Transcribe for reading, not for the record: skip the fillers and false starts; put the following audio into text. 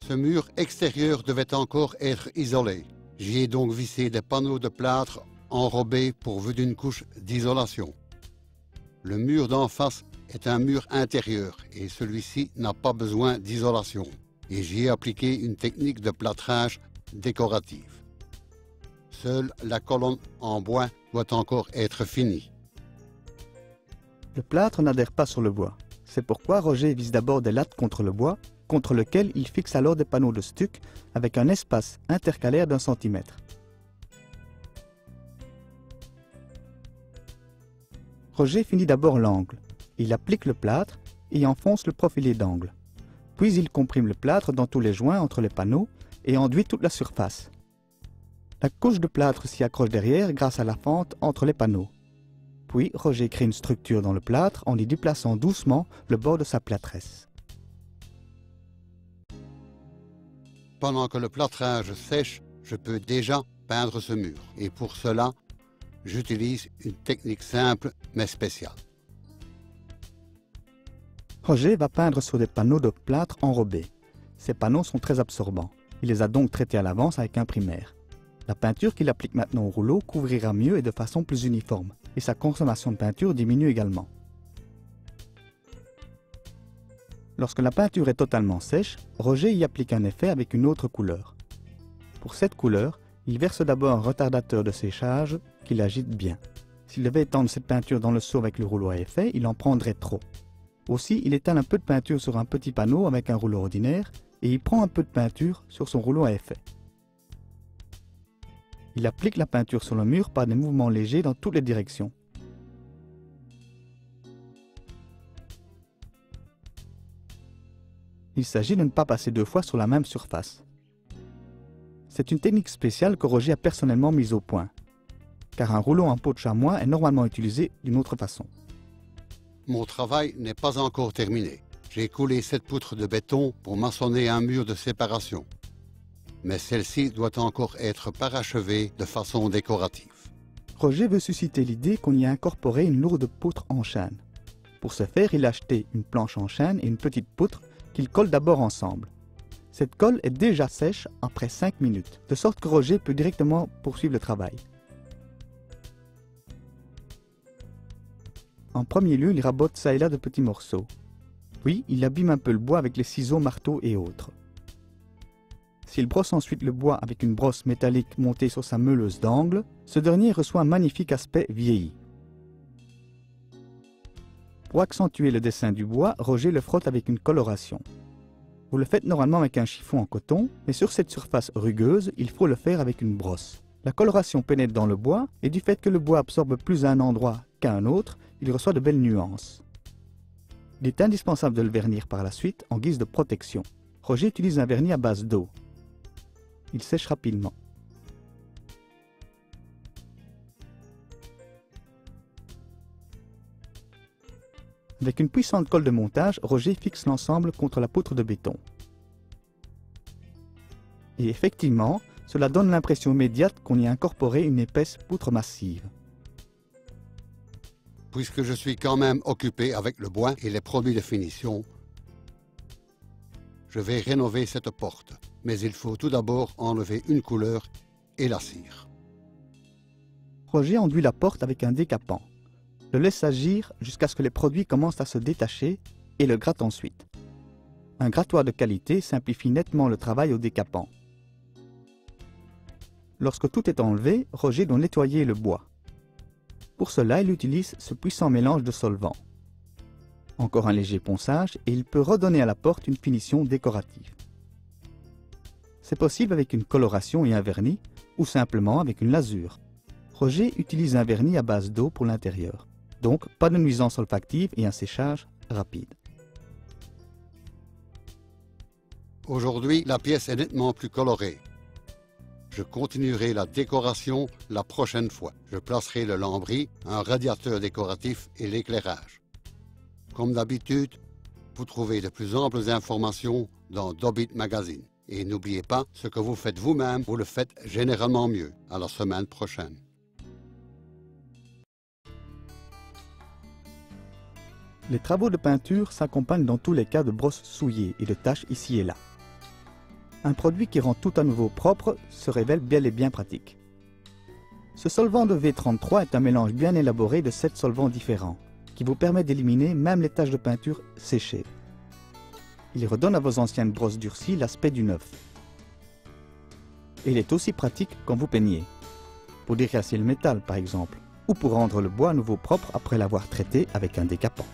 Ce mur extérieur devait encore être isolé. J'y ai donc vissé des panneaux de plâtre enrobés pourvus d'une couche d'isolation. Le mur d'en face est un mur intérieur et celui-ci n'a pas besoin d'isolation. Et j'y ai appliqué une technique de plâtrage décorative. Seule la colonne en bois doit encore être finie. Le plâtre n'adhère pas sur le bois. C'est pourquoi Roger vise d'abord des lattes contre le bois, contre lequel il fixe alors des panneaux de stuc avec un espace intercalaire d'1 centimètre. Roger finit d'abord l'angle. Il applique le plâtre et enfonce le profilé d'angle. Puis il comprime le plâtre dans tous les joints entre les panneaux et enduit toute la surface. La couche de plâtre s'y accroche derrière grâce à la fente entre les panneaux. Puis Roger crée une structure dans le plâtre en y déplaçant doucement le bord de sa plâtresse. Pendant que le plâtrage sèche, je peux déjà peindre ce mur. Et pour cela, j'utilise une technique simple mais spéciale. Roger va peindre sur des panneaux de plâtre enrobés. Ces panneaux sont très absorbants. Il les a donc traités à l'avance avec un primaire. La peinture qu'il applique maintenant au rouleau couvrira mieux et de façon plus uniforme, et sa consommation de peinture diminue également. Lorsque la peinture est totalement sèche, Roger y applique un effet avec une autre couleur. Pour cette couleur, il verse d'abord un retardateur de séchage qu'il agite bien. S'il devait étendre cette peinture dans le seau avec le rouleau à effet, il en prendrait trop. Aussi, il étale un peu de peinture sur un petit panneau avec un rouleau ordinaire et il prend un peu de peinture sur son rouleau à effet. Il applique la peinture sur le mur par des mouvements légers dans toutes les directions. Il s'agit de ne pas passer 2 fois sur la même surface. C'est une technique spéciale que Roger a personnellement mise au point, car un rouleau en peau de chamois est normalement utilisé d'une autre façon. Mon travail n'est pas encore terminé. J'ai coulé cette poutre de béton pour maçonner un mur de séparation. Mais celle-ci doit encore être parachevée de façon décorative. Roger veut susciter l'idée qu'on y a incorporé une lourde poutre en chêne. Pour ce faire, il a acheté une planche en chêne et une petite poutre qu'il colle d'abord ensemble. Cette colle est déjà sèche après 5 minutes, de sorte que Roger peut directement poursuivre le travail. En premier lieu, il rabote ça et là de petits morceaux. Puis, il abîme un peu le bois avec les ciseaux, marteaux et autres. S'il brosse ensuite le bois avec une brosse métallique montée sur sa meuleuse d'angle, ce dernier reçoit un magnifique aspect vieilli. Pour accentuer le dessin du bois, Roger le frotte avec une coloration. Vous le faites normalement avec un chiffon en coton, mais sur cette surface rugueuse, il faut le faire avec une brosse. La coloration pénètre dans le bois, et du fait que le bois absorbe plus à un endroit qu'à un autre, il reçoit de belles nuances. Il est indispensable de le vernir par la suite en guise de protection. Roger utilise un vernis à base d'eau. Il sèche rapidement. Avec une puissante colle de montage, Roger fixe l'ensemble contre la poutre de béton. Et effectivement, cela donne l'impression immédiate qu'on y a incorporé une épaisse poutre massive. Puisque je suis quand même occupé avec le bois et les produits de finition, je vais rénover cette porte. Mais il faut tout d'abord enlever une couleur et la cire. Roger enduit la porte avec un décapant. Le laisse agir jusqu'à ce que les produits commencent à se détacher et le gratte ensuite. Un grattoir de qualité simplifie nettement le travail au décapant. Lorsque tout est enlevé, Roger doit nettoyer le bois. Pour cela, il utilise ce puissant mélange de solvants. Encore un léger ponçage et il peut redonner à la porte une finition décorative. C'est possible avec une coloration et un vernis ou simplement avec une lasure. Roger utilise un vernis à base d'eau pour l'intérieur, donc pas de nuisance olfactive et un séchage rapide. Aujourd'hui, la pièce est nettement plus colorée. Je continuerai la décoration la prochaine fois. Je placerai le lambris, un radiateur décoratif et l'éclairage. Comme d'habitude, vous trouvez de plus amples informations dans Dobit Magazine. Et n'oubliez pas, ce que vous faites vous-même, vous le faites généralement mieux. À la semaine prochaine. Les travaux de peinture s'accompagnent dans tous les cas de brosses souillées et de taches ici et là. Un produit qui rend tout à nouveau propre se révèle bel et bien pratique. Ce solvant de V33 est un mélange bien élaboré de 7 solvants différents, qui vous permet d'éliminer même les taches de peinture séchées. Il redonne à vos anciennes brosses durcies l'aspect du neuf. Et il est aussi pratique quand vous peignez, pour déclasser le métal par exemple, ou pour rendre le bois à nouveau propre après l'avoir traité avec un décapant.